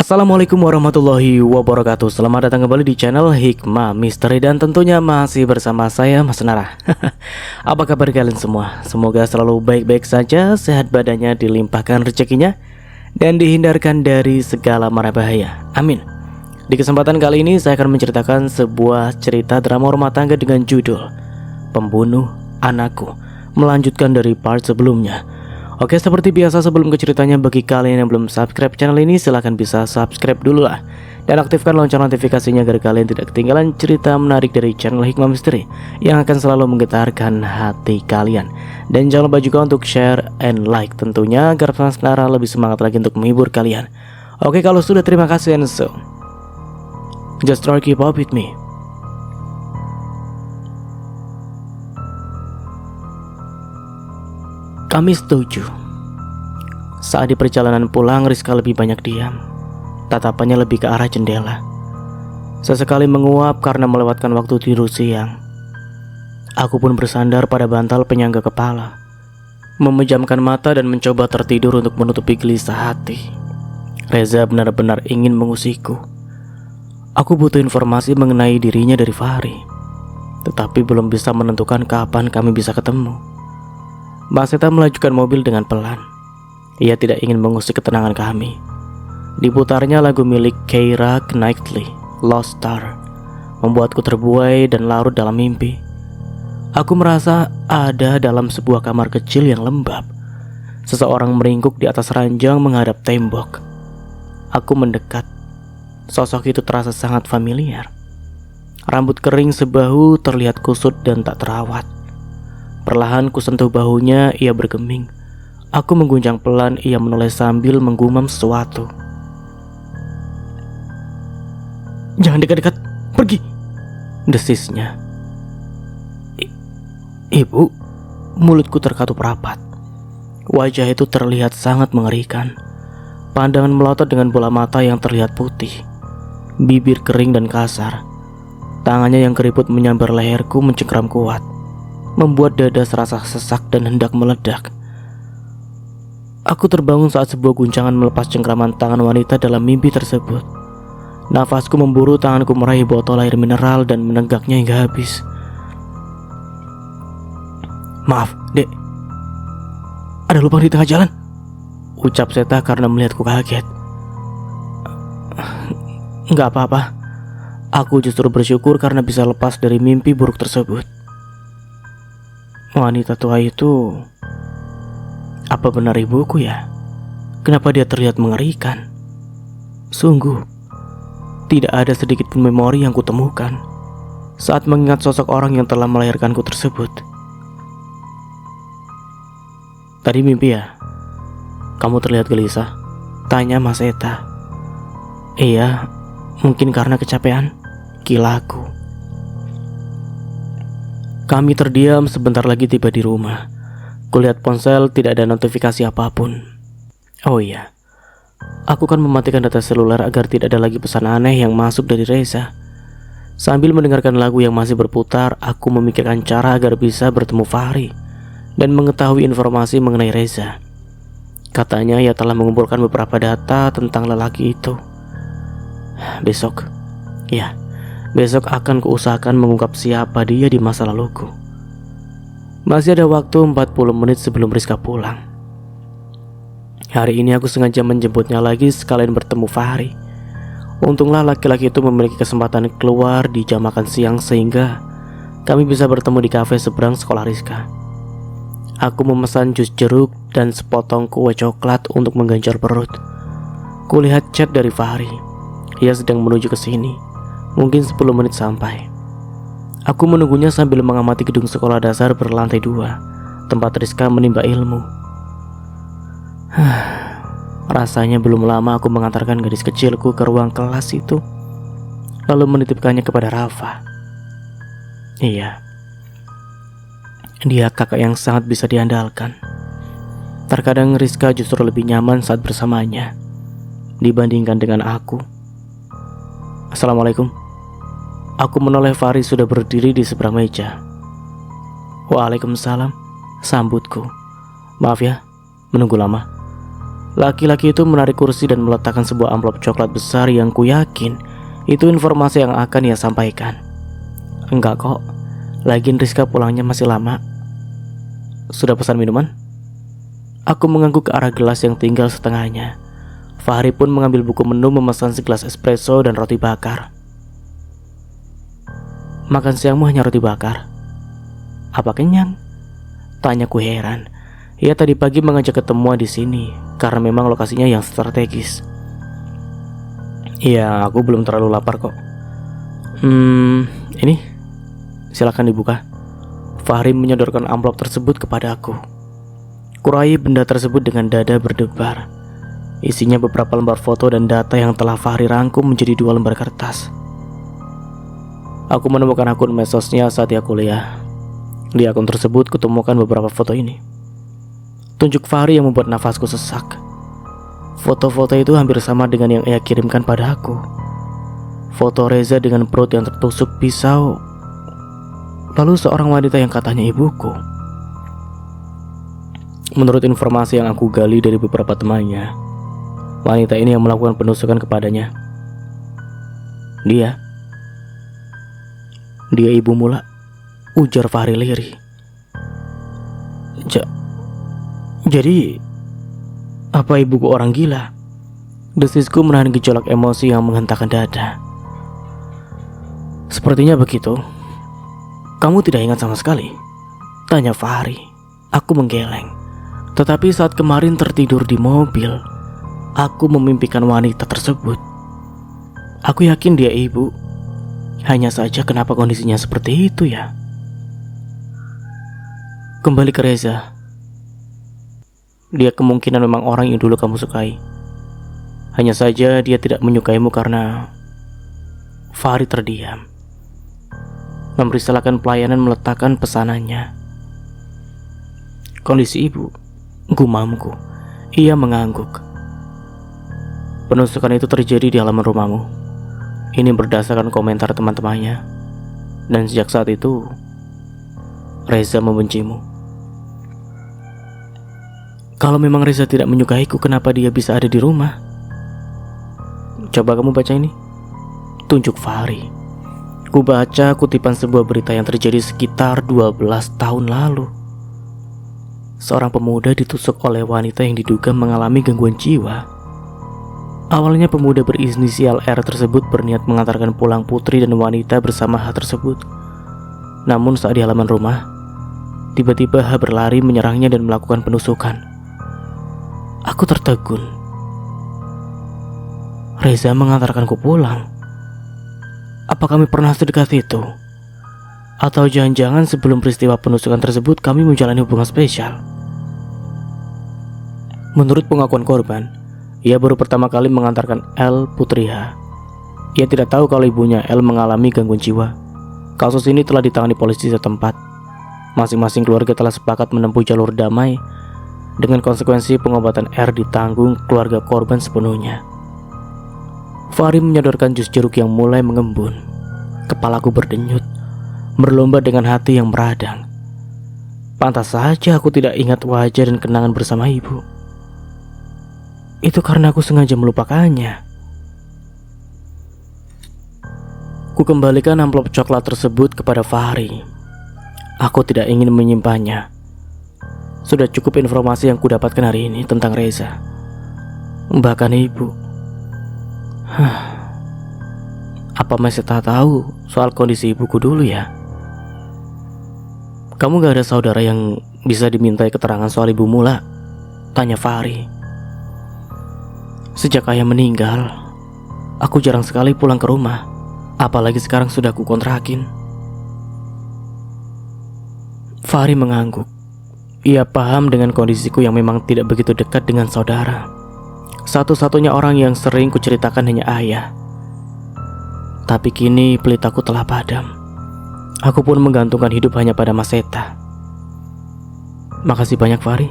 Assalamualaikum warahmatullahi wabarakatuh. Selamat datang kembali di channel Hikmah Misteri. Dan tentunya masih bersama saya, Mas Nara. Apa kabar kalian semua? Semoga selalu baik-baik saja, sehat badannya, dilimpahkan rezekinya, dan dihindarkan dari segala mara bahaya. Amin. Di kesempatan kali ini saya akan menceritakan sebuah cerita drama rumah tangga dengan judul Pembunuh Anakku, melanjutkan dari part sebelumnya. Oke, seperti biasa sebelum ke ceritanya, bagi kalian yang belum subscribe channel ini, silahkan bisa subscribe dulu lah. Dan aktifkan lonceng notifikasinya agar kalian tidak ketinggalan cerita menarik dari channel Hikmah Misteri yang akan selalu menggetarkan hati kalian. Dan jangan lupa juga untuk share and like tentunya, agar Mas Nara lebih semangat lagi untuk menghibur kalian. Oke, kalau sudah, terima kasih, and so just try keep up with me. Kami setuju. Saat di perjalanan pulang, Rizka lebih banyak diam. Tatapannya lebih ke arah jendela. Sesekali menguap karena melewatkan waktu tidur siang. Aku pun bersandar pada bantal penyangga kepala, memejamkan mata dan mencoba tertidur untuk menutupi gelisah hati. Reza benar-benar ingin mengusikku. Aku butuh informasi mengenai dirinya dari Fahri, tetapi belum bisa menentukan kapan kami bisa ketemu. Mbak Seta melajukan mobil dengan pelan. Ia tidak ingin mengusik ketenangan kami. Diputarnya lagu milik Keira Knightley, Lost Star, membuatku terbuai dan larut dalam mimpi. Aku merasa ada dalam sebuah kamar kecil yang lembab. Seseorang meringkuk di atas ranjang menghadap tembok. Aku mendekat. Sosok itu terasa sangat familiar. Rambut kering sebahu, terlihat kusut dan tak terawat. Perlahan ku sentuh bahunya, ia bergeming. Aku mengguncang pelan, ia menoleh sambil menggumam sesuatu. "Jangan dekat-dekat, pergi!" desisnya. "Ibu," mulutku terkatup rapat. Wajah itu terlihat sangat mengerikan. Pandangan melotot dengan bola mata yang terlihat putih. Bibir kering dan kasar. Tangannya yang keriput menyambar leherku mencengkram kuat, membuat dada serasa sesak dan hendak meledak. Aku terbangun saat sebuah guncangan melepas cengkraman tangan wanita dalam mimpi tersebut. Nafasku memburu, tanganku meraih botol air mineral dan menenggaknya hingga habis. "Maaf, Dek. Ada lubang di tengah jalan," ucap Seta karena melihatku kaget. "Nggak apa-apa. Aku justru bersyukur karena bisa lepas dari mimpi buruk tersebut." Wanita tua itu, apa benar ibuku ya? Kenapa dia terlihat mengerikan? Sungguh, tidak ada sedikit pun memori yang kutemukan saat mengingat sosok orang yang telah melahirkanku tersebut. "Tadi mimpi ya? Kamu terlihat gelisah?" tanya Mas Eta. "Iya, mungkin karena kecapean," kilaku. Kami terdiam, sebentar lagi tiba di rumah. Kulihat ponsel, tidak ada notifikasi apapun. Oh iya, aku kan mematikan data seluler agar tidak ada lagi pesan aneh yang masuk dari Reza. Sambil mendengarkan lagu yang masih berputar, aku memikirkan cara agar bisa bertemu Fahri dan mengetahui informasi mengenai Reza. Katanya ia telah mengumpulkan beberapa data tentang lelaki itu. Besok akan kuusahakan mengungkap siapa dia di masa laluku. Masih ada waktu 40 menit sebelum Rizka pulang. Hari ini aku sengaja menjemputnya lagi sekalian bertemu Fahri. Untunglah laki-laki itu memiliki kesempatan keluar di jam makan siang sehingga kami bisa bertemu di kafe seberang sekolah Rizka. Aku memesan jus jeruk dan sepotong kue coklat untuk mengganjal perut. Kulihat chat dari Fahri. Ia sedang menuju ke sini. Mungkin 10 menit sampai. Aku menunggunya sambil mengamati gedung sekolah dasar berlantai 2, tempat Rizka menimba ilmu. Rasanya belum lama aku mengantarkan gadis kecilku ke ruang kelas itu, lalu menitipkannya kepada Rafa. Iya, dia kakak yang sangat bisa diandalkan. Terkadang Rizka justru lebih nyaman saat bersamanya dibandingkan dengan aku. "Assalamualaikum." Aku menoleh. Fahri sudah berdiri di seberang meja. "Waalaikumsalam," sambutku. "Maaf ya, menunggu lama." Laki-laki itu menarik kursi dan meletakkan sebuah amplop coklat besar yang ku yakin itu informasi yang akan ia sampaikan. Enggak kok, lagian Rizka pulangnya masih lama. Sudah pesan minuman? Aku mengangguk ke arah gelas yang tinggal setengahnya. Fahri pun mengambil buku menu memesan segelas espresso dan roti bakar. Makan siangmu hanya roti bakar? Apa kenyang? Tanyaku heran. Ia tadi pagi mengajak ketemuan di sini karena memang lokasinya yang strategis. Iya, aku belum terlalu lapar kok. Ini silakan dibuka. Fahri menyodorkan amplop tersebut kepada aku. Kurai benda tersebut dengan dada berdebar. Isinya beberapa lembar foto dan data yang telah Fahri rangkum menjadi 2 lembar kertas. Aku menemukan akun medsosnya saat ia kuliah. Di akun tersebut kutemukan beberapa foto ini. Tunjuk Fahri yang membuat nafasku sesak. Foto-foto itu hampir sama dengan yang ia kirimkan pada aku. Foto Reza dengan perut yang tertusuk pisau, lalu seorang wanita yang katanya ibuku. Menurut informasi yang aku gali dari beberapa temannya, wanita ini yang melakukan penusukan kepadanya. Dia ibu Mula, ujar Fahri lirih. Jadi, apa ibuku orang gila? Desisku menahan gejolak emosi yang menghentakkan dada. Sepertinya begitu. Kamu tidak ingat sama sekali? Tanya Fahri. Aku menggeleng. Tetapi saat kemarin tertidur di mobil, aku memimpikan wanita tersebut. Aku yakin dia ibu. Hanya saja kenapa kondisinya seperti itu ya? Kembali ke Reza. Dia kemungkinan memang orang yang dulu kamu sukai. Hanya saja dia tidak menyukaimu karena... Fahri terdiam. Mempersilahkan pelayanan meletakkan pesanannya. Kondisi ibu, gumamku. Ia mengangguk. Penusukan itu terjadi di halaman rumahmu. Ini berdasarkan komentar teman-temannya. Dan sejak saat itu, Reza membencimu. Kalau memang Reza tidak menyukaiku, kenapa dia bisa ada di rumah? Coba kamu baca ini. Tunjuk Fahri. Ku baca kutipan sebuah berita yang terjadi sekitar 12 tahun lalu. Seorang pemuda ditusuk oleh wanita yang diduga mengalami gangguan jiwa. Awalnya pemuda berinisial R tersebut berniat mengantarkan pulang putri dan wanita bersama H tersebut. Namun saat di halaman rumah, tiba-tiba H berlari menyerangnya dan melakukan penusukan. Aku tertegun. Reza mengantarkanku pulang. Apa kami pernah sedekat itu? Atau jangan-jangan sebelum peristiwa penusukan tersebut kami menjalani hubungan spesial? Menurut pengakuan korban, ia baru pertama kali mengantarkan L putri H. Ia tidak tahu kalau ibunya L mengalami gangguan jiwa. Kasus ini telah ditangani polisi setempat. Masing-masing keluarga telah sepakat menempuh jalur damai, dengan konsekuensi pengobatan R ditanggung keluarga korban sepenuhnya. Fahri menyodorkan jus jeruk yang mulai mengembun. Kepalaku berdenyut, berlomba dengan hati yang meradang. Pantas saja aku tidak ingat wajah dan kenangan bersama ibu. Itu karena aku sengaja melupakannya. Ku kembalikan amplop coklat tersebut kepada Fahri. Aku tidak ingin menyimpannya. Sudah cukup informasi yang kudapatkan hari ini tentang Reza. Bahkan ibu. Apa masih tak tahu soal kondisi ibuku dulu ya? Kamu gak ada saudara yang bisa dimintai keterangan soal ibu Mula? Tanya Fahri. Sejak ayah meninggal, aku jarang sekali pulang ke rumah. Apalagi sekarang sudah aku kontrakin. Fahri mengangguk. Ia paham dengan kondisiku yang memang tidak begitu dekat dengan saudara. Satu-satunya orang yang sering kuceritakan hanya ayah. Tapi kini pelitaku telah padam. Aku pun menggantungkan hidup hanya pada Mas Seta. Makasih banyak Fahri.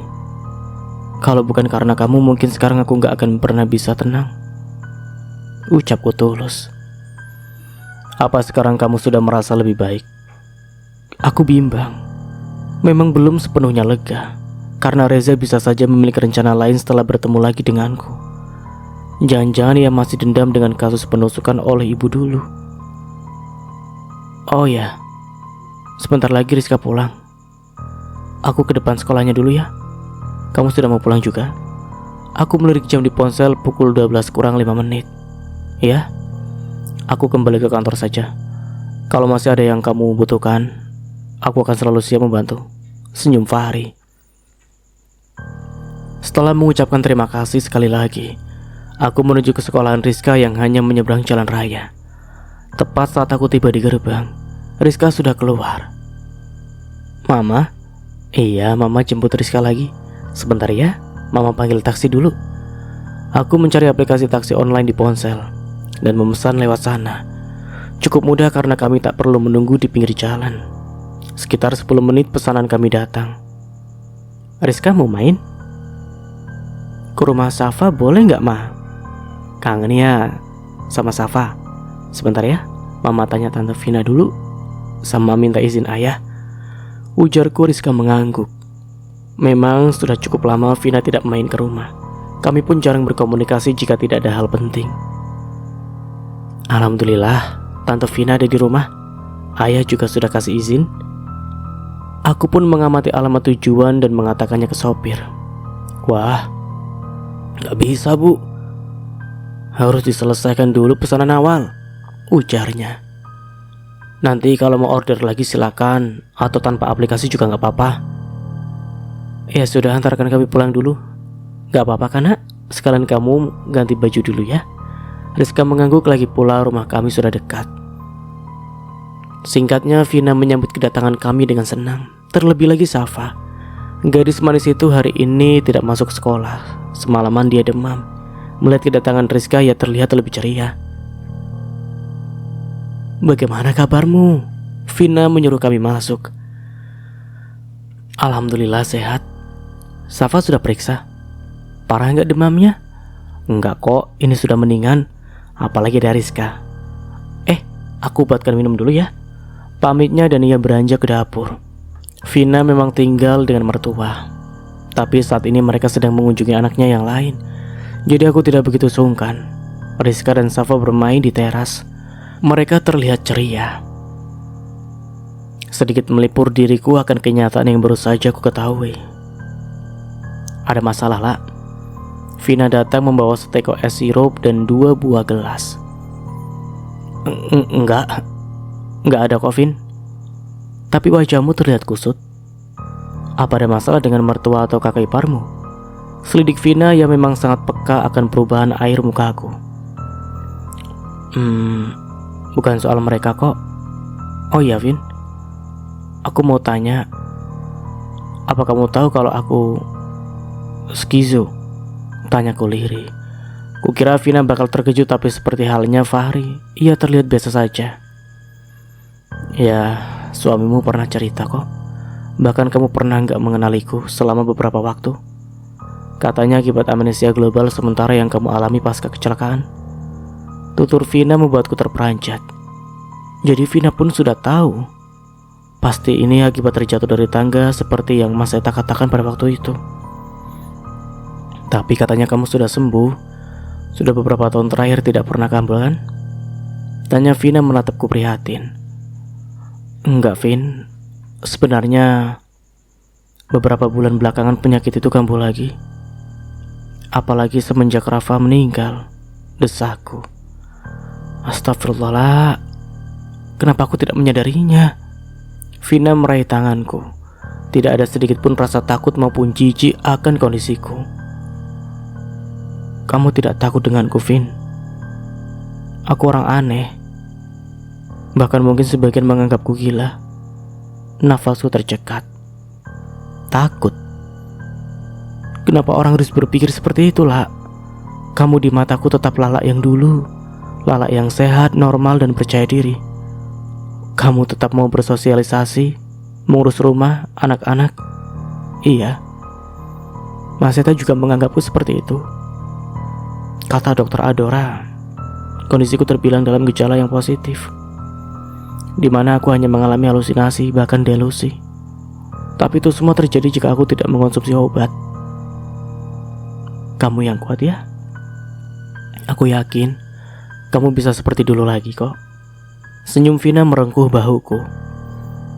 Kalau bukan karena kamu, mungkin sekarang aku gak akan pernah bisa tenang. Ucapku tulus. Apa sekarang kamu sudah merasa lebih baik? Aku bimbang. Memang belum sepenuhnya lega, Karena Reza bisa saja memiliki rencana lain setelah bertemu lagi denganku. Jangan-jangan ia masih dendam dengan kasus penusukan oleh ibu dulu. Oh ya, sebentar lagi Rizka pulang. Aku ke depan sekolahnya dulu ya. Kamu sudah mau pulang juga? Aku melirik jam di ponsel pukul 12 kurang 5 menit. Ya, aku kembali ke kantor saja. Kalau masih ada yang kamu butuhkan, aku akan selalu siap membantu. Senyum Fahri. Setelah mengucapkan terima kasih sekali lagi, aku menuju ke sekolahan Rizka yang hanya menyeberang jalan raya. Tepat saat aku tiba di gerbang, Rizka sudah keluar. Mama? Iya, Mama jemput Rizka lagi. Sebentar ya, Mama panggil taksi dulu. Aku mencari aplikasi taksi online di ponsel dan memesan lewat sana. Cukup mudah karena kami tak perlu menunggu di pinggir jalan. Sekitar 10 menit pesanan kami datang. Rizka mau main? Ke rumah Safa boleh nggak, Ma? Kangen ya sama Safa. Sebentar ya, Mama tanya Tante Vina dulu, sama minta izin ayah. Ujarku. Rizka mengangguk. Memang sudah cukup lama Vina tidak main ke rumah. Kami pun jarang berkomunikasi jika tidak ada hal penting. Alhamdulillah, Tante Vina ada di rumah. Ayah juga sudah kasih izin. Aku pun mengamati alamat tujuan dan mengatakannya ke sopir. Wah, gak bisa Bu, harus diselesaikan dulu pesanan awal, ujarnya. Nanti kalau mau order lagi silakan, atau tanpa aplikasi juga gak apa-apa. Ya sudah, antarkan kami pulang dulu. Gak apa-apa kan nak? Sekalian kamu ganti baju dulu ya. Rizka mengangguk lagi pula, rumah kami sudah dekat. Singkatnya, Vina menyambut kedatangan kami dengan senang. Terlebih lagi Safa. Gadis manis itu hari ini tidak masuk sekolah. Semalaman dia demam. Melihat kedatangan Rizka, ia terlihat lebih ceria. Bagaimana kabarmu? Vina menyuruh kami masuk. Alhamdulillah sehat. Safa sudah periksa. Parah nggak demamnya? Enggak kok, ini sudah mendingan. Apalagi dari Rizka. Aku buatkan minum dulu ya. Pamitnya dan ia beranjak ke dapur. Vina memang tinggal dengan mertua, tapi saat ini mereka sedang mengunjungi anaknya yang lain. Jadi aku tidak begitu sungkan. Rizka dan Safa bermain di teras. Mereka terlihat ceria. Sedikit melipur diriku akan kenyataan yang baru saja aku ketahui. Ada masalah lah. Vina datang membawa seteko es sirup dan 2 buah gelas. Enggak ada kok, Vin. Tapi wajahmu terlihat kusut. Apa ada masalah dengan mertua atau kakak iparmu? Selidik Vina yang memang sangat peka akan perubahan air mukaku. Bukan soal mereka kok. Oh iya, Vin, aku mau tanya, apa kamu tahu kalau aku skizo? Tanyaku lirih. Kukira Vina bakal terkejut, tapi seperti halnya Fahri, ia terlihat biasa saja. Ya, suamimu pernah cerita kok. Bahkan kamu pernah gak mengenaliku selama beberapa waktu. Katanya akibat amnesia global sementara yang kamu alami pasca kecelakaan. Tutur Vina membuatku terperanjat. Jadi Vina pun sudah tahu. Pasti ini akibat terjatuh dari tangga seperti yang Mas Eta katakan pada waktu itu. Tapi katanya kamu sudah sembuh. Sudah beberapa tahun terakhir tidak pernah kambuh kan? Tanya Vina menatapku prihatin. Enggak, Vin. Sebenarnya beberapa bulan belakangan penyakit itu kambuh lagi. Apalagi semenjak Rafa meninggal, desakku. Astagfirullah, kenapa aku tidak menyadarinya? Vina meraih tanganku. Tidak ada sedikit pun rasa takut maupun jijik akan kondisiku. Kamu tidak takut denganku, Vin? Aku orang aneh. Bahkan mungkin sebagian menganggapku gila. Nafasku tercekat. Takut? Kenapa orang harus berpikir seperti itulah? Kamu di mataku tetap Lala yang dulu. Lala yang sehat, normal, dan percaya diri. Kamu tetap mau bersosialisasi, mengurus rumah, anak-anak. Iya, Mas Eta juga menganggapku seperti itu. Kata dokter Adora, kondisiku terbilang dalam gejala yang positif, di mana aku hanya mengalami halusinasi bahkan delusi. Tapi itu semua terjadi jika aku tidak mengonsumsi obat. Kamu yang kuat ya. Aku yakin kamu bisa seperti dulu lagi kok. Senyum Vina merengkuh bahuku.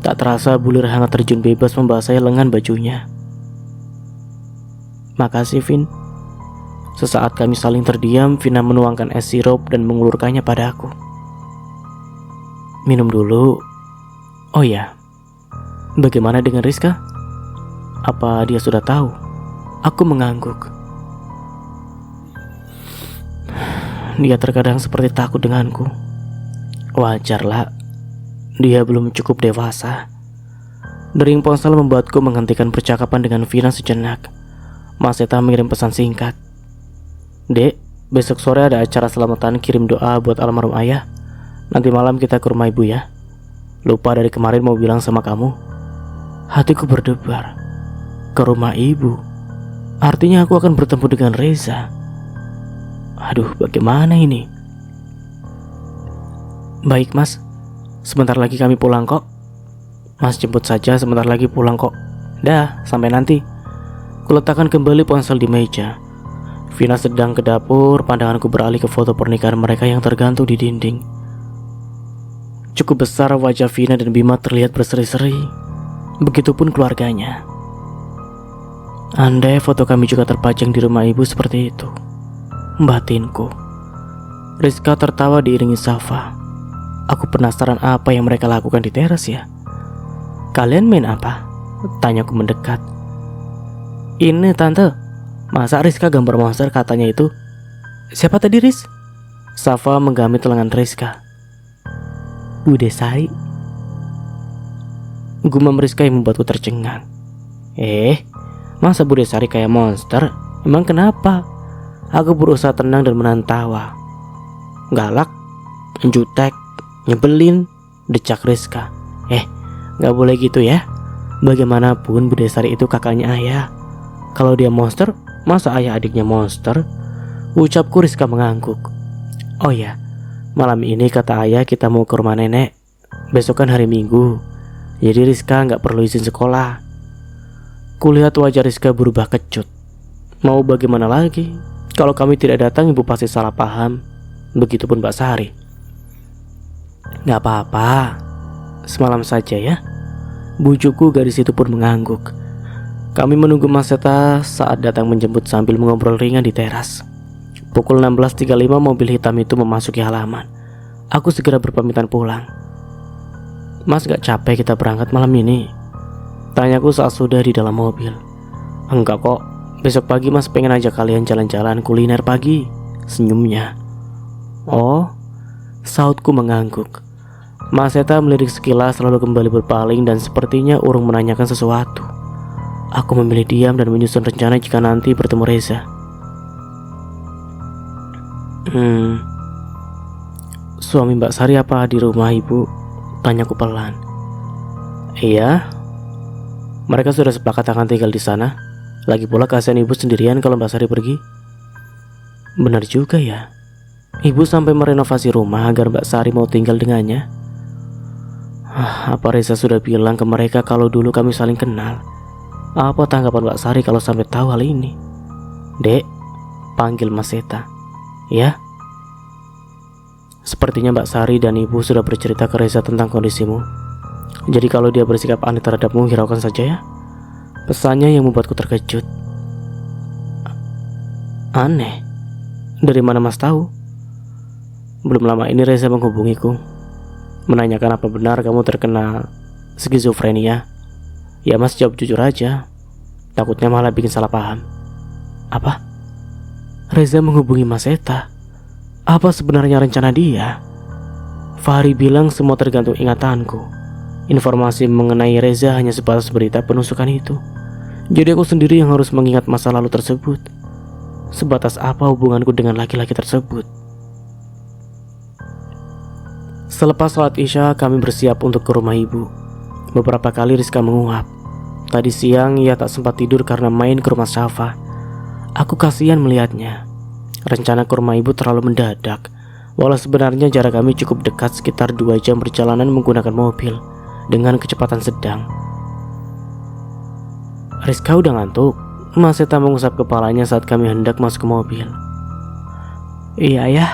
Tak terasa bulir hangat terjun bebas membasahi lengan bajunya. Makasih Vin. Sesaat kami saling terdiam, Vina menuangkan es sirup dan mengulurkannya padaku. Minum dulu. Oh ya, bagaimana dengan Rizka? Apa dia sudah tahu? Aku mengangguk. Dia terkadang seperti takut denganku. Wajarlah, dia belum cukup dewasa. Dering ponsel membuatku menghentikan percakapan dengan Vina sejenak. Mas Eta mengirim pesan singkat. Dek, besok sore ada acara selamatan kirim doa buat almarhum ayah. Nanti malam kita ke rumah ibu ya. Lupa dari kemarin mau bilang sama kamu. Hatiku berdebar. Ke rumah ibu? Artinya aku akan bertemu dengan Reza. Aduh, bagaimana ini? Baik mas, sebentar lagi kami pulang kok. Mas jemput saja, sebentar lagi pulang kok. Dah, sampai nanti. Kuletakkan kembali ponsel di meja. Vina sedang ke dapur, pandanganku beralih ke foto pernikahan mereka yang tergantung di dinding. Cukup besar wajah Vina dan Bima terlihat berseri-seri. Begitupun keluarganya. Andai foto kami juga terpajang di rumah ibu seperti itu. Batinku. Rizka tertawa diiringi Safa. Aku penasaran apa yang mereka lakukan di teras ya. Kalian main apa? Tanyaku mendekat. Ini tante, masa Rizka gambar monster katanya itu. Siapa tadi Riz? Safa menggamit lengan Rizka. Bude Sari. Gumam Rizka yang membuatku tercengang. Masa Bude Sari kayak monster? Emang kenapa? Aku berusaha tenang dan menahan tawa. Galak, jutek, nyebelin, decak Rizka. Gak boleh gitu ya. Bagaimanapun Bude Sari itu kakaknya ayah. Kalau dia monster, masa ayah adiknya monster? Ucapku. Rizka mengangguk. Oh ya, malam ini kata ayah kita mau ke rumah nenek. Besok kan hari Minggu, jadi Rizka gak perlu izin sekolah. Kulihat wajah Rizka berubah kecut. Mau bagaimana lagi? Kalau kami tidak datang ibu pasti salah paham. Begitupun Mbak Sari. Gak apa-apa, semalam saja ya. Bujuku. Gadis itu pun mengangguk. Kami menunggu Mas Seta saat datang menjemput sambil mengobrol ringan di teras. Pukul 16.35 mobil hitam itu memasuki halaman. Aku segera berpamitan pulang. Mas gak capek kita berangkat malam ini? Tanyaku saat sudah di dalam mobil. Enggak kok, besok pagi mas pengen ajak kalian jalan-jalan kuliner pagi. Senyumnya. Oh, sautku mengangguk. Mas Seta melirik sekilas lalu kembali berpaling dan sepertinya urung menanyakan sesuatu. Aku memilih diam dan menyusun rencana jika nanti bertemu Reza. Suami Mbak Sari apa di rumah ibu? Tanyaku pelan. Iya, mereka sudah sepakat akan tinggal di sana. Lagi pula kasihan ibu sendirian kalau Mbak Sari pergi. Benar juga ya. Ibu sampai merenovasi rumah agar Mbak Sari mau tinggal dengannya. Apa Reza sudah bilang ke mereka kalau dulu kami saling kenal? Apa tanggapan Mbak Sari kalau sampai tahu hal ini? Dek, panggil Mas Seta. Ya. Sepertinya Mbak Sari dan ibu sudah bercerita ke Reza tentang kondisimu. Jadi kalau dia bersikap aneh terhadapmu, hiraukan saja ya. Pesannya yang membuatku terkejut. Aneh? Dari mana mas tahu? Belum lama ini Reza menghubungiku, menanyakan apa benar kamu terkena skizofrenia. Ya mas jawab jujur aja, takutnya malah bikin salah paham. Apa? Reza menghubungi Mas Eta. Apa sebenarnya rencana dia? Fahri bilang semua tergantung ingatanku. Informasi mengenai Reza hanya sebatas berita penusukan itu. Jadi aku sendiri yang harus mengingat masa lalu tersebut. Sebatas apa hubunganku dengan laki-laki tersebut? Selepas sholat Isya kami bersiap untuk ke rumah ibu. Beberapa kali Rizka menguap. Tadi siang ia tak sempat tidur karena main ke rumah Syafa. Aku kasihan melihatnya. Rencana ke rumah ibu terlalu mendadak. Walau sebenarnya jarak kami cukup dekat, sekitar 2 jam perjalanan menggunakan mobil dengan kecepatan sedang. Rizka udah ngantuk. Mas Seta mengusap kepalanya saat kami hendak masuk ke mobil. Iya ya.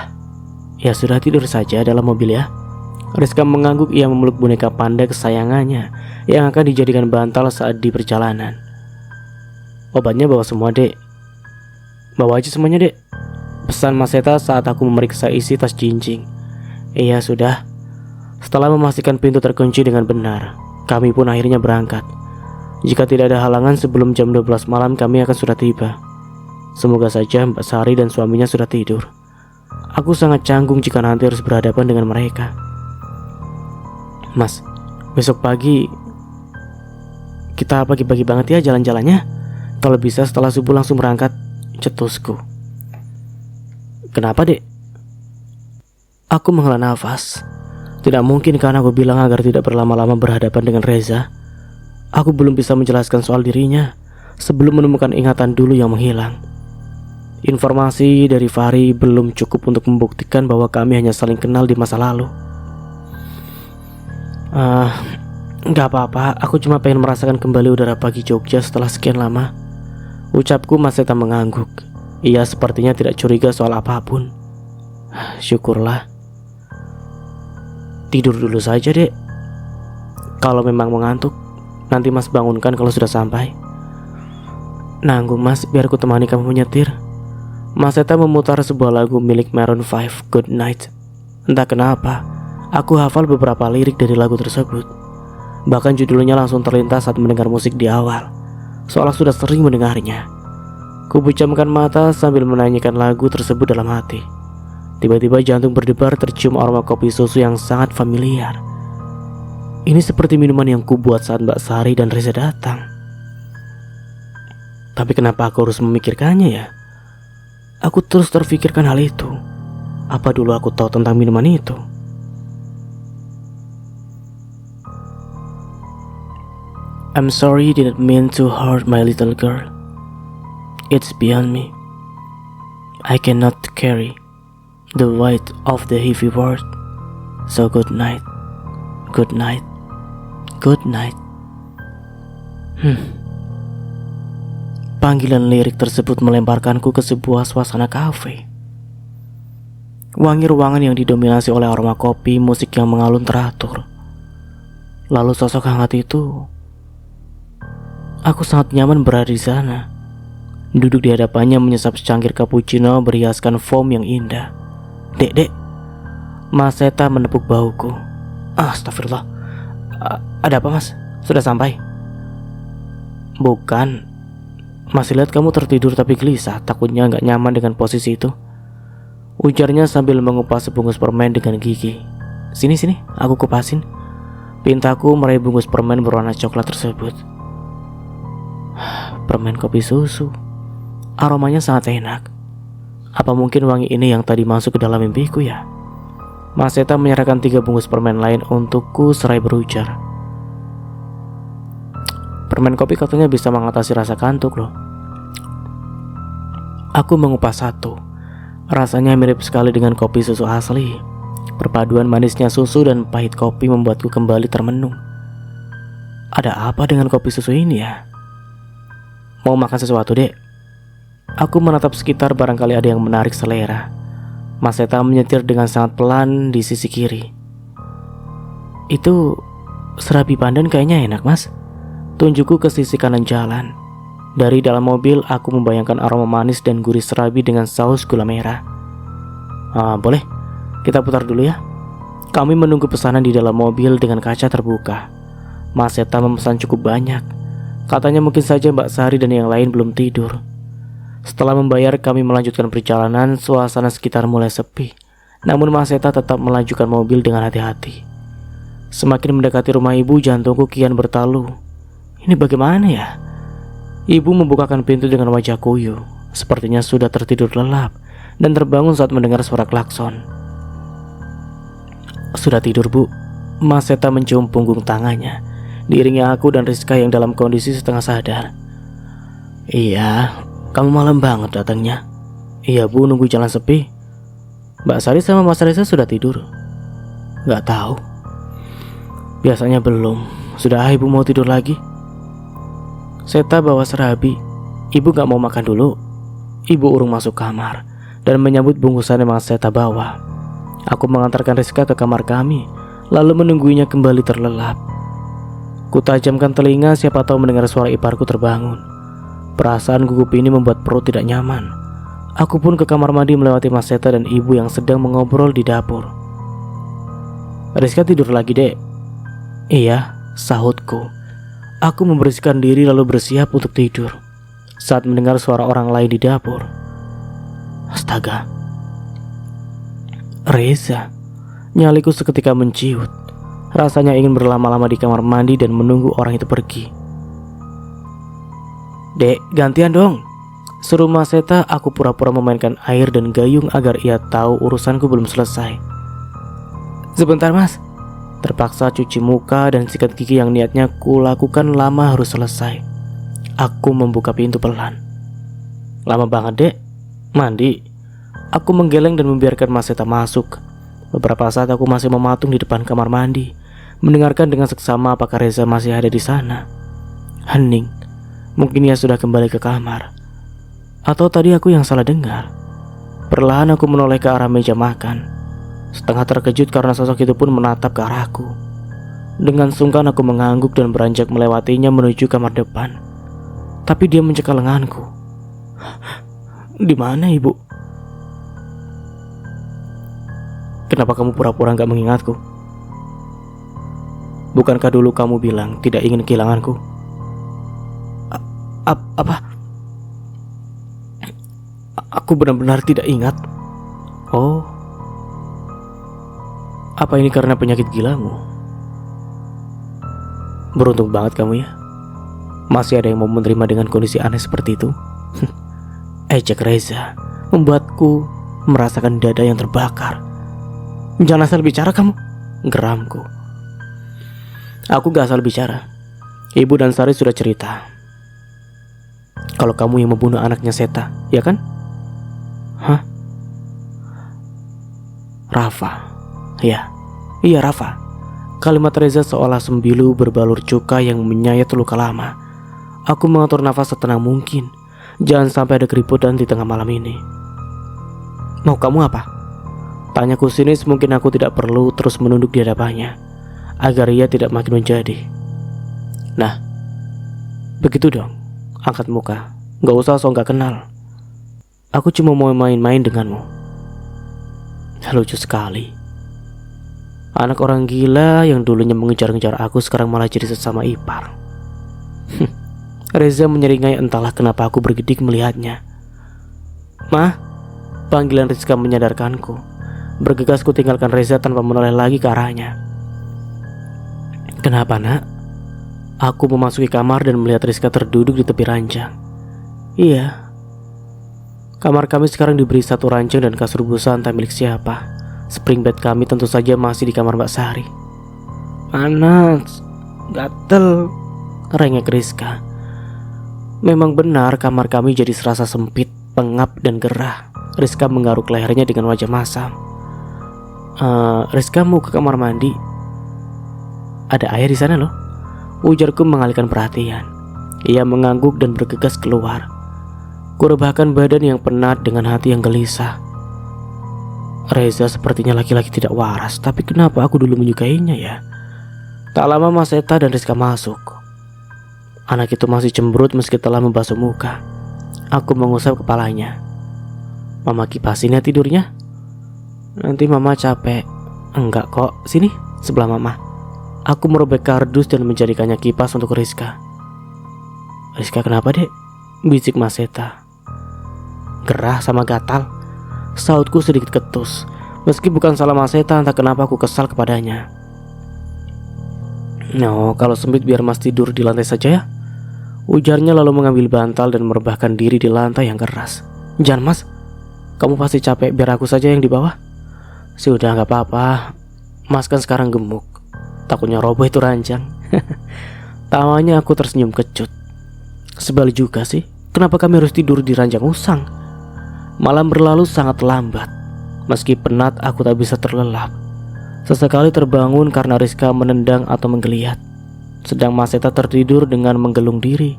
Ya sudah, tidur saja dalam mobil ya. Rizka mengangguk. Ia memeluk boneka panda kesayangannya yang akan dijadikan bantal saat di perjalanan. Obatnya bawa semua, Dek. Bawa aja semuanya, Dek, pesan Mas Seta saat aku memeriksa isi tas jinjing. Iya sudah. Setelah memastikan pintu terkunci dengan benar, kami pun akhirnya berangkat. Jika tidak ada halangan sebelum jam 12 malam kami akan sudah tiba. Semoga saja Mbak Sari dan suaminya sudah tidur. Aku sangat canggung jika nanti harus berhadapan dengan mereka. Mas, besok pagi kita pagi-pagi banget ya jalan-jalannya. Kalau bisa setelah subuh langsung berangkat, cetusku. Kenapa, Dek? Aku menghela nafas. Tidak mungkin kan aku bilang agar tidak berlama-lama berhadapan dengan Reza. Aku belum bisa menjelaskan soal dirinya sebelum menemukan ingatan dulu yang menghilang. Informasi dari Fahri belum cukup untuk membuktikan bahwa kami hanya saling kenal di masa lalu. Gak apa-apa, aku cuma pengen merasakan kembali udara pagi Jogja setelah sekian lama. Ucapku. Mas Seta mengangguk. Ia sepertinya tidak curiga soal apapun. Syukurlah. Tidur dulu saja, Dek. Kalau memang mengantuk, nanti Mas bangunkan kalau sudah sampai. Nanggung Mas, biar aku temani kamu menyetir. Mas Seta memutar sebuah lagu milik Maroon 5, Good Night. Entah kenapa, aku hafal beberapa lirik dari lagu tersebut. Bahkan judulnya langsung terlintas saat mendengar musik di awal, seolah sudah sering mendengarnya. Kupejamkan mata sambil menyanyikan lagu tersebut dalam hati. Tiba-tiba jantung berdebar, tercium aroma kopi susu yang sangat familiar. Ini seperti minuman yang kubuat saat Mbak Sari dan Reza datang. Tapi kenapa aku harus memikirkannya ya? Aku terus terfikirkan hal itu. Apa dulu aku tahu tentang minuman itu? I'm sorry, didn't mean to hurt my little girl. It's beyond me. I cannot carry the weight of the heavy world. So good night. Good night. Good night. Panggilan lirik tersebut melemparkanku ke sebuah suasana kafe. Wangi ruangan yang didominasi oleh aroma kopi, musik yang mengalun teratur. Lalu sosok hangat itu. Aku sangat nyaman berada di sana. Duduk di hadapannya menyesap secangkir cappuccino berhiaskan foam yang indah. Dek. Mas Seta menepuk bahuku. Astagfirullah. Ada apa, Mas? Sudah sampai? Bukan. Masih lihat kamu tertidur tapi gelisah, takutnya gak nyaman dengan posisi itu, ujarnya sambil mengupas sebungkus permen dengan gigi. Sini, aku kupasin. Pintaku meraih bungkus permen berwarna coklat tersebut. Permen kopi susu. Aromanya sangat enak. Apa mungkin wangi ini yang tadi masuk ke dalam mimpiku ya? Mas Seta menyerahkan 3 bungkus permen lain untukku seraya berujar. Permen kopi katanya bisa mengatasi rasa kantuk loh. Aku mengupas satu. Rasanya mirip sekali dengan kopi susu asli. Perpaduan manisnya susu dan pahit kopi membuatku kembali termenung. Ada apa dengan kopi susu ini ya? Mau makan sesuatu, Dek? Aku menatap sekitar, barangkali ada yang menarik selera. Mas Seta menyetir dengan sangat pelan di sisi kiri. Itu serabi pandan kayaknya enak, Mas. Tunjukku ke sisi kanan jalan. Dari dalam mobil aku membayangkan aroma manis dan gurih serabi dengan saus gula merah. Boleh, kita putar dulu ya. Kami menunggu pesanan di dalam mobil dengan kaca terbuka. Mas Seta memesan cukup banyak. Katanya mungkin saja Mbak Sari dan yang lain belum tidur. Setelah membayar kami melanjutkan perjalanan. Suasana sekitar mulai sepi, namun Mas Seta tetap melajukan mobil dengan hati-hati. Semakin mendekati rumah ibu, jantungku kian bertalu. Ini bagaimana ya? Ibu membukakan pintu dengan wajah kuyu. Sepertinya sudah tertidur lelap dan terbangun saat mendengar suara klakson. Sudah tidur, Bu? Mas Seta mencium punggung tangannya, diiringi aku dan Rizka yang dalam kondisi setengah sadar. Iya, kamu malam banget datangnya. Iya, Bu, nunggu jalan sepi. Mbak Sari sama Mas Reza sudah tidur? Gak tahu. Biasanya belum. Sudah, Ibu mau tidur lagi? Seta bawa serabi. Ibu gak mau makan dulu? Ibu urung masuk kamar dan menyambut bungkusan yang Seta bawa. Aku mengantarkan Rizka ke kamar kami, lalu menunggunya kembali terlelap. Kutajamkan telinga, siapa tahu mendengar suara iparku terbangun. Perasaan gugup ini membuat perut tidak nyaman. Aku pun ke kamar mandi melewati Mas Seta dan ibu yang sedang mengobrol di dapur. Rizka tidur lagi, Dek? Iya, sahutku. Aku membersihkan diri lalu bersiap untuk tidur saat mendengar suara orang lain di dapur. Astaga, Reza. Nyaliku seketika menciut. Rasanya ingin berlama-lama di kamar mandi dan menunggu orang itu pergi. Dek, gantian dong, seru Mas Seta. Aku pura-pura memainkan air dan gayung agar ia tahu urusanku belum selesai. Sebentar Mas. Terpaksa cuci muka dan sikat gigi yang niatnya ku lakukan lama harus selesai. Aku membuka pintu pelan. Lama banget, Dek. Mandi. Aku menggeleng dan membiarkan Mas Seta masuk. Beberapa saat aku masih mematung di depan kamar mandi, mendengarkan dengan seksama apakah Reza masih ada di sana. Hening. Mungkin ia sudah kembali ke kamar. Atau tadi aku yang salah dengar. Perlahan aku menoleh ke arah meja makan, setengah terkejut karena sosok itu pun menatap ke arahku. Dengan sungkan aku mengangguk dan beranjak melewatinya menuju kamar depan. Tapi dia mencekal lenganku. Di mana ibu? Kenapa kamu pura-pura gak mengingatku? Bukankah dulu kamu bilang tidak ingin kehilanganku? Apa? Aku benar-benar tidak ingat. Oh, apa ini karena penyakit gilamu? Beruntung banget kamu ya. Masih ada yang mau menerima dengan kondisi aneh seperti itu. Ejek Reza membuatku merasakan dada yang terbakar. Jangan asal bicara kamu, geramku. Aku gak asal bicara. Ibu dan Sari sudah cerita kalau kamu yang membunuh anaknya Seta, ya kan? Hah? Rafa. Ya, iya Rafa. Kalimat Reza seolah sembilu berbalur cuka yang menyayat luka lama. Aku mengatur nafas setenang mungkin. Jangan sampai ada keributan di tengah malam ini. Mau kamu apa? Tanyaku sinis. Mungkin aku tidak perlu terus menunduk di hadapannya agar ia tidak makin menjadi. Nah, begitu dong. Angkat muka. Gak usah sok gak kenal. Aku cuma mau main-main denganmu. Lucu sekali. Anak orang gila yang dulunya mengejar-ngejar aku sekarang malah jadi sesama ipar. Reza menyeringai, entahlah kenapa aku bergidik melihatnya. "Ma," panggilan Rizka menyadarkanku. Bergegas ku tinggalkan Reza tanpa menoleh lagi ke arahnya. "Kenapa nak?" Aku memasuki kamar dan melihat Rizka terduduk di tepi ranjang. Iya, kamar kami sekarang diberi satu ranjang dan kasur busa entah milik siapa. Spring bed kami tentu saja masih di kamar Mbak Sari. "Panas, gatel," rengek Rizka. Memang benar kamar kami jadi serasa sempit, pengap dan gerah. Rizka menggaruk lehernya dengan wajah masam. Rizka mau ke kamar mandi. Ada ayah di sana loh, ujarku mengalihkan perhatian. Ia mengangguk dan bergegas keluar. Kurebahkan badan yang penat dengan hati yang gelisah. Reza sepertinya laki-laki tidak waras, tapi kenapa aku dulu menyukainya ya? Tak lama Mas Seta dan Rizka masuk. Anak itu masih cemberut meski telah membasuh muka. Aku mengusap kepalanya. "Mama kipasin ya tidurnya. Nanti mama capek." "Enggak kok, sini sebelah mama." Aku merobek kardus dan menjadikannya kipas untuk Rizka. "Rizka kenapa dek?" bisik Mas Seta. "Gerah sama gatal," sautku sedikit ketus. Meski bukan salah Mas Seta, entah kenapa aku kesal kepadanya. "No, kalau sempit biar Mas tidur di lantai saja ya," ujarnya lalu mengambil bantal dan merebahkan diri di lantai yang keras. "Jangan Mas, kamu pasti capek, biar aku saja yang di bawah." "Sudah gak apa-apa, Mas kan sekarang gemuk, takutnya roboh itu ranjang." Tawanya aku tersenyum kecut. Sebalik juga sih, kenapa kami harus tidur di ranjang usang? Malam berlalu sangat lambat. Meski penat, aku tak bisa terlelap. Sesekali terbangun karena Rizka menendang atau menggeliat, sedang Mas Seta tertidur dengan menggelung diri.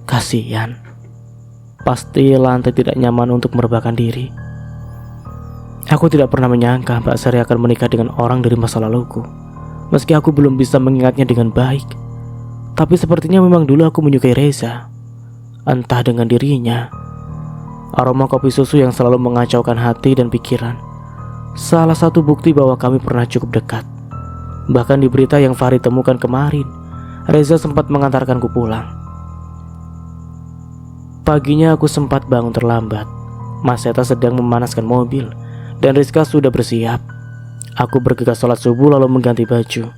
Kasihan. Pasti lantai tidak nyaman untuk merebahkan diri. Aku tidak pernah menyangka Mbak Sari akan menikah dengan orang dari masa laluku. Meski aku belum bisa mengingatnya dengan baik, tapi sepertinya memang dulu aku menyukai Reza. Entah dengan dirinya, aroma kopi susu yang selalu mengacaukan hati dan pikiran, salah satu bukti bahwa kami pernah cukup dekat. Bahkan di berita yang Fahri temukan kemarin, Reza sempat mengantarkanku pulang. Paginya aku sempat bangun terlambat. Mas Seta sedang memanaskan mobil dan Rizka sudah bersiap. Aku bergegas sholat subuh lalu mengganti baju.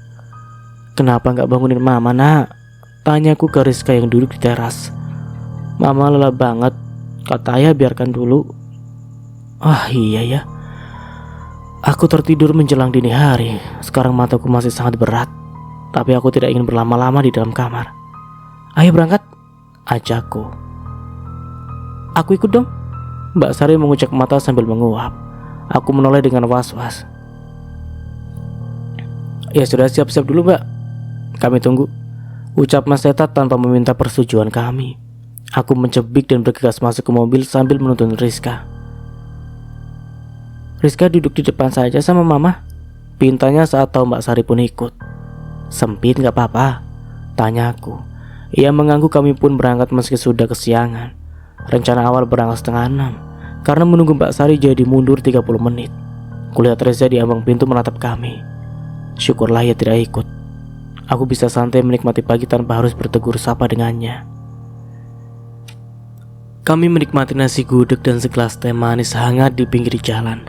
Kenapa gak bangunin mama, nak? Tanyaku ke Rizka yang duduk di teras. Mama lelah banget, kata ayah biarkan dulu. Ah iya ya. Aku tertidur menjelang dini hari. Sekarang mataku masih sangat berat, tapi aku tidak ingin berlama-lama di dalam kamar. Ayo berangkat, ajakku. Aku ikut dong. Mbak Sari mengucek mata sambil menguap. Aku menoleh dengan was-was. Ya sudah, siap-siap dulu mbak, kami tunggu, ucap Mas Seta tanpa meminta persetujuan kami. Aku mencebik dan bergegas masuk ke mobil sambil menuntun Rizka. Rizka duduk di depan saja sama mama, pintanya saat tahu Mbak Sari pun ikut. Sempit gak apa-apa, tanyaku. Ia mengangguk. Kami pun berangkat meski sudah kesiangan. Rencana awal berangkat setengah 6, karena menunggu Mbak Sari jadi mundur 30 menit. Kulihat Reza di ambang pintu menatap kami. Syukurlah ia tidak ikut. Aku bisa santai menikmati pagi tanpa harus bertegur sapa dengannya. Kami menikmati nasi gudeg dan segelas teh manis hangat di pinggir jalan.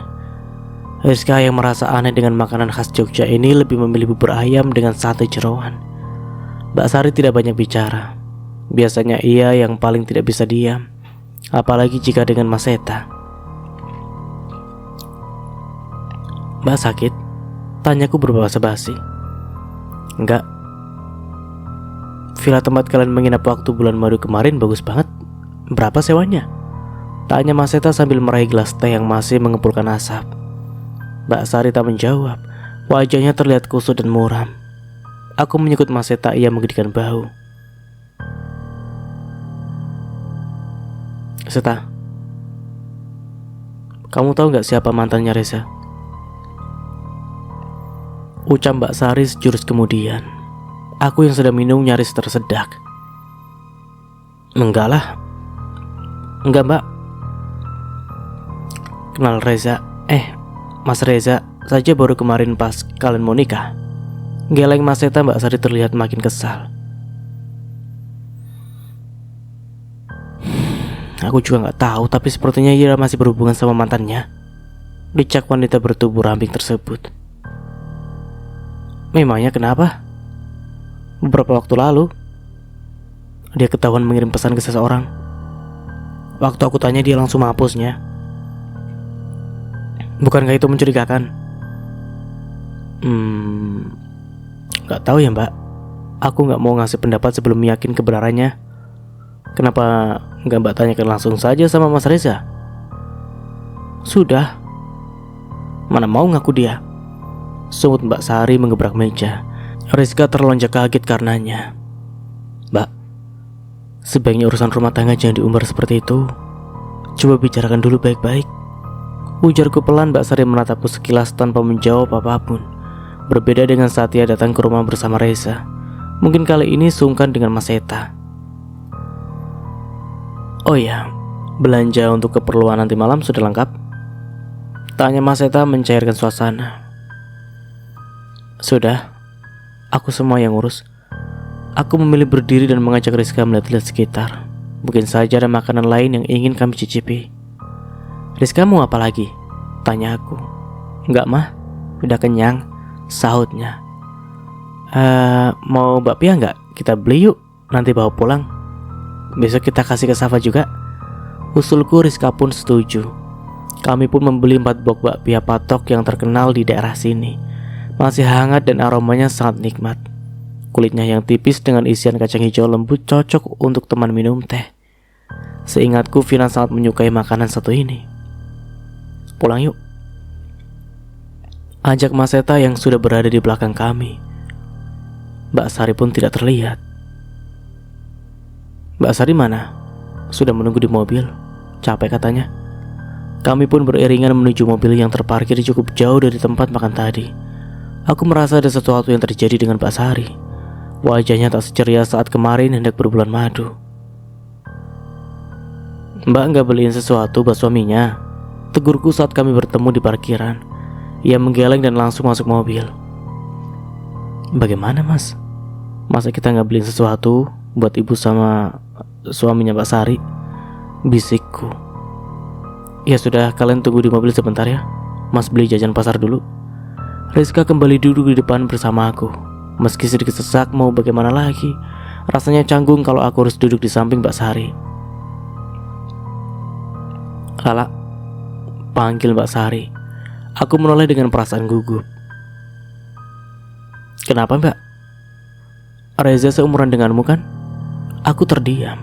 Rizka yang merasa aneh dengan makanan khas Jogja ini lebih memilih bubur ayam dengan sate jeroan. Mbak Sari tidak banyak bicara. Biasanya ia yang paling tidak bisa diam, apalagi jika dengan Mas Seta. Mbak sakit? Tanyaku berbahasa basi. Enggak. Villa tempat kalian menginap waktu bulan madu kemarin bagus banget. Berapa sewanya? Tanya Mas Seta sambil meraih gelas teh yang masih mengepulkan asap. Mbak Sari tak menjawab. Wajahnya terlihat kusut dan muram. Aku menyekut Mas Seta, ia menggedikkan bahu. Seta, kamu tahu gak siapa mantannya Reza? Ucap Mbak Sari sejurus kemudian. Aku yang sedang minum nyaris tersedak. Enggak lah. Enggak mbak. Kenal Reza? Mas Reza saja baru kemarin pas kalian mau nikah. Geleng Mas Seta. Mbak Sari terlihat makin kesal. Aku juga gak tahu, tapi sepertinya ia masih berhubungan sama mantannya, dicak wanita bertubuh ramping tersebut. Memangnya kenapa? Beberapa waktu lalu dia ketahuan mengirim pesan ke seseorang. Waktu aku tanya dia langsung menghapusnya. Bukankah itu mencurigakan? Gak tahu ya mbak. Aku gak mau ngasih pendapat sebelum yakin kebenarannya. Kenapa gak mbak tanyakan langsung saja sama Mas Reza? Sudah. Mana mau ngaku dia. Sungut Mbak Sari menggebrak meja. Rizka terlonjak kaget karenanya. Mbak, sebaiknya urusan rumah tangga jangan diumbar seperti itu. Coba bicarakan dulu baik-baik, ujarku pelan. Mbak Sari menatapku sekilas tanpa menjawab apapun. Berbeda dengan saat ia datang ke rumah bersama Reza. Mungkin kali ini sungkan dengan Mas Seta. Oh ya, belanja untuk keperluan nanti malam sudah lengkap? Tanya Mas Seta mencairkan suasana. Sudah, aku semua yang urus. Aku memilih berdiri dan mengajak Rizka melihat-lihat sekitar. Mungkin saja ada makanan lain yang ingin kami cicipi. Rizka mau apa lagi? Tanya aku. Enggak mah, udah kenyang, sahutnya. Mau bakpia enggak? Kita beli yuk, nanti bawa pulang. Besok kita kasih ke Safa juga. Usulku. Rizka pun setuju. Kami pun membeli 4 box bakpia patok yang terkenal di daerah sini. Masih hangat dan aromanya sangat nikmat. Kulitnya yang tipis dengan isian kacang hijau lembut cocok untuk teman minum teh. Seingatku Vina sangat menyukai makanan satu ini. Pulang yuk, ajak Mas Seta yang sudah berada di belakang kami. Mbak Sari pun tidak terlihat. Mbak Sari mana? Sudah menunggu di mobil. Capek katanya. Kami pun beriringan menuju mobil yang terparkir cukup jauh dari tempat makan tadi. Aku merasa ada sesuatu yang terjadi dengan Mbak Sari. Wajahnya tak seceria saat kemarin hendak berbulan madu. Mbak nggak beliin sesuatu buat suaminya? Tegurku saat kami bertemu di parkiran. Ia menggeleng dan langsung masuk mobil. Bagaimana mas? Masa kita nggak beliin sesuatu buat ibu sama suaminya Mbak Sari? Bisikku. Ya sudah, kalian tunggu di mobil sebentar ya. Mas beli jajan pasar dulu. Rizka kembali duduk di depan bersama aku. Meski sedikit sesak, mau bagaimana lagi? Rasanya canggung kalau aku harus duduk di samping Mbak Sari. Lala, panggil Mbak Sari. Aku menoleh dengan perasaan gugup. Kenapa Mbak? Reza seumuran denganmu kan? Aku terdiam.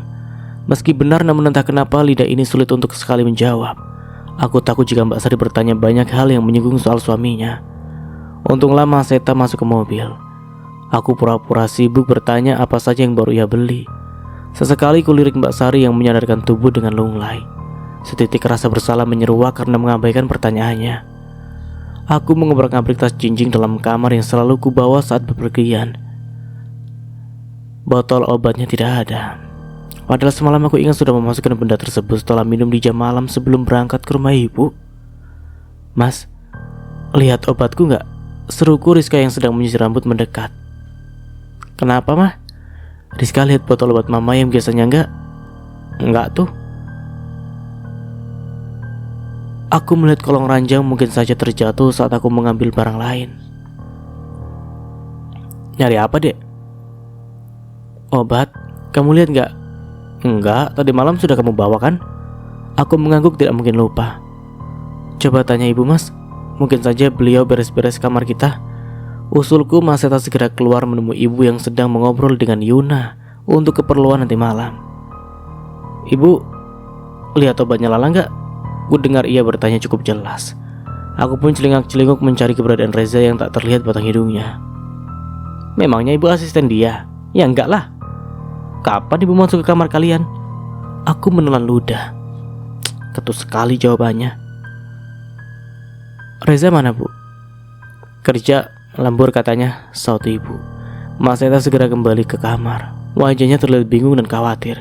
Meski benar, namun entah kenapa lidah ini sulit untuk sekali menjawab. Aku takut jika Mbak Sari bertanya banyak hal yang menyinggung soal suaminya. Untunglah Mas Seta masuk ke mobil. Aku pura-pura sibuk bertanya apa saja yang baru ia beli. Sesekali kulirik Mbak Sari yang menyadarkan tubuh dengan lunglai. Setitik rasa bersalah menyeruak karena mengabaikan pertanyaannya. Aku mengobrak-abrik tas jinjing dalam kamar yang selalu kubawa saat bepergian. Botol obatnya tidak ada. Padahal semalam aku ingat sudah memasukkan benda tersebut setelah minum di jam malam sebelum berangkat ke rumah ibu. Mas, lihat obatku nggak? Seruku Rizka yang sedang menyisir rambut mendekat. Kenapa mah? Rizka lihat botol obat mama yang biasanya enggak? Enggak tuh. Aku melihat kolong ranjang mungkin saja terjatuh saat aku mengambil barang lain. Nyari apa dek? Obat? Kamu lihat nggak? Enggak, tadi malam sudah kamu bawa kan? Aku mengangguk tidak mungkin lupa. Coba tanya ibu mas. Mungkin saja beliau beres-beres kamar kita. Usulku. Mas Seta segera keluar menemui ibu yang sedang mengobrol dengan Yuna untuk keperluan nanti malam. Ibu, lihat obatnya Lala nggak? Ku dengar ia bertanya cukup jelas. Aku pun celingak-celinguk mencari keberadaan Reza yang tak terlihat batang hidungnya. Memangnya ibu asisten dia? Ya enggak lah. Kapan ibu masuk ke kamar kalian? Aku menelan ludah. Ketus sekali jawabannya. Reza mana bu? Kerja, lembur katanya, saut ibu. Mas Seta segera kembali ke kamar. Wajahnya terlihat bingung dan khawatir.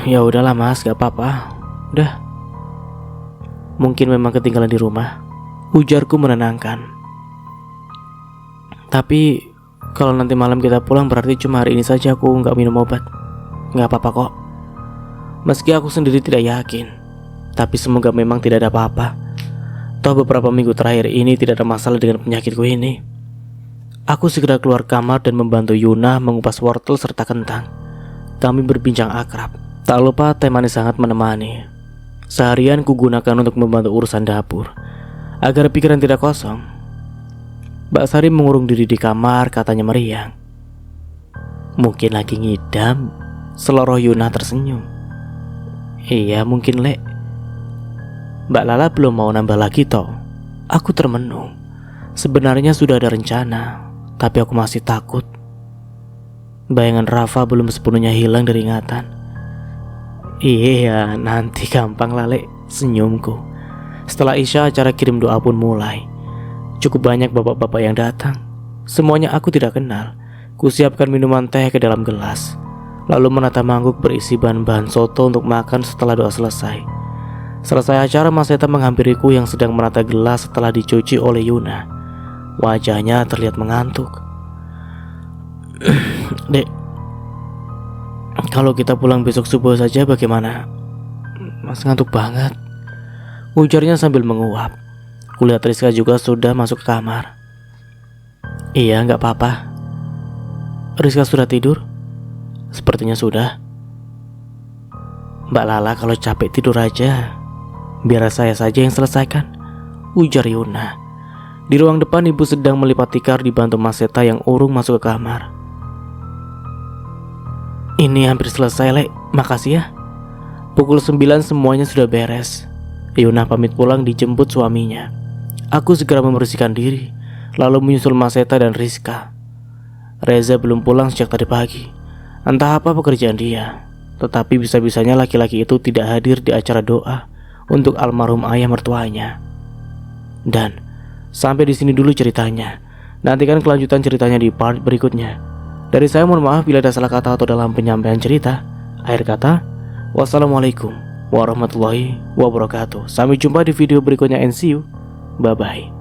Ya udahlah mas, gak apa-apa. Udah. Mungkin memang ketinggalan di rumah, ujarku menenangkan. Tapi kalau nanti malam kita pulang berarti cuma hari ini saja aku gak minum obat. Gak apa-apa kok. Meski aku sendiri tidak yakin, tapi semoga memang tidak ada apa-apa. Toh beberapa minggu terakhir ini tidak ada masalah dengan penyakitku ini. Aku segera keluar kamar dan membantu Yuna mengupas wortel serta kentang. Kami berbincang akrab. Tak lupa teh manis sangat menemani. Seharian kugunakan untuk membantu urusan dapur agar pikiran tidak kosong. Mbak Sari mengurung diri di kamar, katanya meriang. Mungkin lagi ngidam. Seloroh Yuna tersenyum. Iya mungkin lek. Mbak Lala belum mau nambah lagi toh. Aku termenung. Sebenarnya sudah ada rencana, tapi aku masih takut. Bayangan Rafa belum sepenuhnya hilang dari ingatan. Iya nanti gampang lah lek, senyumku. Setelah Isya acara kirim doa pun mulai. Cukup banyak bapak-bapak yang datang. Semuanya aku tidak kenal. Kusiapkan minuman teh ke dalam gelas, lalu menata mangkuk berisi bahan-bahan soto untuk makan setelah doa selesai. Selesai acara, Mas Seta menghampiriku yang sedang menata gelas setelah dicuci oleh Yuna. Wajahnya terlihat mengantuk. Dek, kalau kita pulang besok subuh saja bagaimana? Mas ngantuk banget, ujarnya sambil menguap. Kulihat Rizka juga sudah masuk ke kamar. Iya gak apa-apa. Rizka sudah tidur? Sepertinya sudah. Mbak Lala kalau capek tidur aja, biar saya saja yang selesaikan, ujar Yuna. Di ruang depan ibu sedang melipat tikar dibantu Mas Seta yang urung masuk ke kamar. Ini hampir selesai lek, makasih ya. Pukul 9 semuanya sudah beres. Yuna pamit pulang dijemput suaminya. Aku segera membersihkan diri, lalu menyusul Mas Seta dan Rizka. Reza belum pulang sejak tadi pagi. Entah apa pekerjaan dia, tetapi bisa-bisanya laki-laki itu tidak hadir di acara doa untuk almarhum ayah mertuanya. Dan sampai di sini dulu ceritanya. Nantikan kelanjutan ceritanya di part berikutnya. Dari saya mohon maaf bila ada salah kata atau dalam penyampaian cerita. Akhir kata, wassalamualaikum warahmatullahi wabarakatuh. Sampai jumpa di video berikutnya and see you. Bye bye.